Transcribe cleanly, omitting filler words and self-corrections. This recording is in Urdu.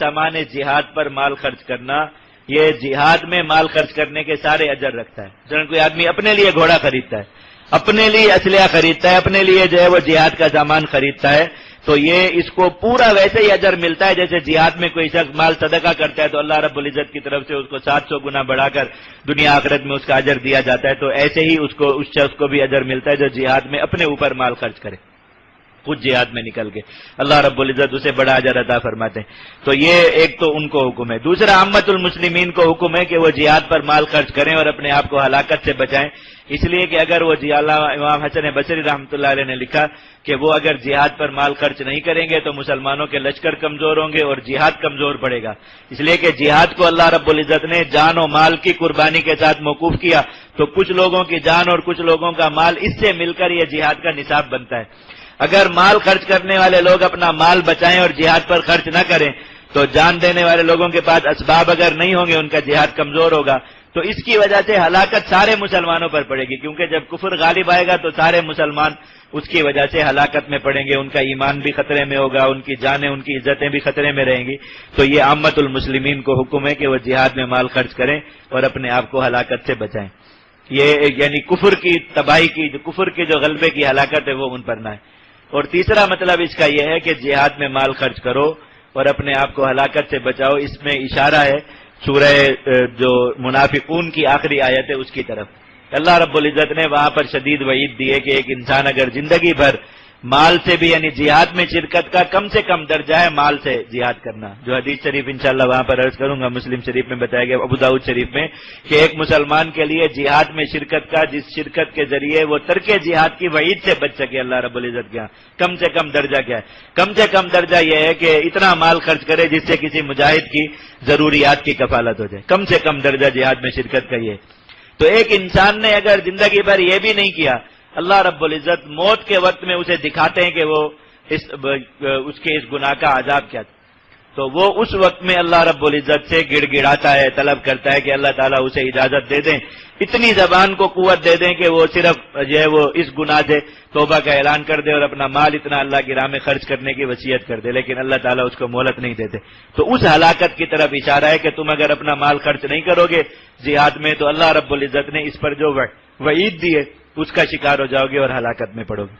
سامان جہاد پر مال خرچ کرنا یہ جہاد میں مال خرچ کرنے کے سارے اجر رکھتا ہے. مثلا کوئی آدمی اپنے لیے گھوڑا خریدتا ہے، اپنے لیے اسلحہ خریدتا ہے، اپنے لیے جو ہے وہ جہاد کا سامان خریدتا ہے، تو یہ اس کو پورا ویسے ہی اجر ملتا ہے جیسے جہاد میں کوئی شخص مال صدقہ کرتا ہے تو اللہ رب العزت کی طرف سے اس کو 700 گنا بڑھا کر دنیا آخرت میں اس کا اجر دیا جاتا ہے. تو ایسے ہی اس شخص کو بھی اجر ملتا ہے جو جہاد میں اپنے اوپر مال خرچ کرے، خود جہاد میں نکل کے اللہ رب العزت اسے بڑا اجر عطا فرماتے ہیں. تو یہ ایک تو ان کو حکم ہے. دوسرا عامت المسلمین کو حکم ہے کہ وہ جہاد پر مال خرچ کریں اور اپنے آپ کو ہلاکت سے بچائیں، اس لیے کہ اگر وہ امام حسن بصری رحمۃ اللہ علیہ نے لکھا کہ وہ اگر جہاد پر مال خرچ نہیں کریں گے تو مسلمانوں کے لشکر کمزور ہوں گے اور جہاد کمزور پڑے گا. اس لیے کہ جہاد کو اللہ رب العزت نے جان و مال کی قربانی کے ساتھ موقوف کیا، تو کچھ لوگوں کی جان اور کچھ لوگوں کا مال اس سے مل کر یہ جہاد کا نصاب بنتا ہے. اگر مال خرچ کرنے والے لوگ اپنا مال بچائیں اور جہاد پر خرچ نہ کریں تو جان دینے والے لوگوں کے پاس اسباب اگر نہیں ہوں گے ان کا جہاد کمزور ہوگا، تو اس کی وجہ سے ہلاکت سارے مسلمانوں پر پڑے گی، کیونکہ جب کفر غالب آئے گا تو سارے مسلمان اس کی وجہ سے ہلاکت میں پڑیں گے، ان کا ایمان بھی خطرے میں ہوگا، ان کی جانیں ان کی عزتیں بھی خطرے میں رہیں گی. تو یہ عامت المسلمین کو حکم ہے کہ وہ جہاد میں مال خرچ کریں اور اپنے آپ کو ہلاکت سے بچائیں. یہ یعنی کفر کی تباہی کی، کفر کے جو غلبے کی ہلاکت ہے وہ ان پر نہ ہے. اور تیسرا مطلب اس کا یہ ہے کہ جہاد میں مال خرچ کرو اور اپنے آپ کو ہلاکت سے بچاؤ. اس میں اشارہ ہے سورہ جو منافقون کی آخری آیت ہے اس کی طرف. اللہ رب العزت نے وہاں پر شدید وعید دی ہے کہ ایک انسان اگر زندگی بھر مال سے بھی یعنی جہاد میں شرکت کا کم سے کم درجہ ہے مال سے جہاد کرنا، جو حدیث شریف انشاءاللہ وہاں پر عرض کروں گا، مسلم شریف میں بتایا گیا، ابو داؤد شریف میں، کہ ایک مسلمان کے لیے جہاد میں شرکت کا جس شرکت کے ذریعے وہ ترک جہاد کی وعید سے بچ سکے اللہ رب العزت کے کم سے کم درجہ کیا ہے؟ کم سے کم درجہ یہ ہے کہ اتنا مال خرچ کرے جس سے کسی مجاہد کی ضروریات کی کفالت ہو جائے. کم سے کم درجہ جہاد میں شرکت کا یہ. تو ایک انسان نے اگر زندگی بھر یہ بھی نہیں کیا، اللہ رب العزت موت کے وقت میں اسے دکھاتے ہیں کہ وہ اس کے اس گناہ کا عذاب کیا تھا، تو وہ اس وقت میں اللہ رب العزت سے گڑ گڑاتا ہے، طلب کرتا ہے کہ اللہ تعالیٰ اسے اجازت دے دیں، اتنی زبان کو قوت دے دیں کہ وہ صرف جو ہے وہ اس گناہ سے توبہ کا اعلان کر دے اور اپنا مال اتنا اللہ کی راہ میں خرچ کرنے کی وصیت کر دے، لیکن اللہ تعالیٰ اس کو مہلت نہیں دیتے. تو اس ہلاکت کی طرف اشارہ ہے کہ تم اگر اپنا مال خرچ نہیں کرو گے جہاد میں تو اللہ رب العزت نے اس پر جو وعید دی ہے اس کا شکار ہو جاؤ گے اور ہلاکت میں پڑو گے.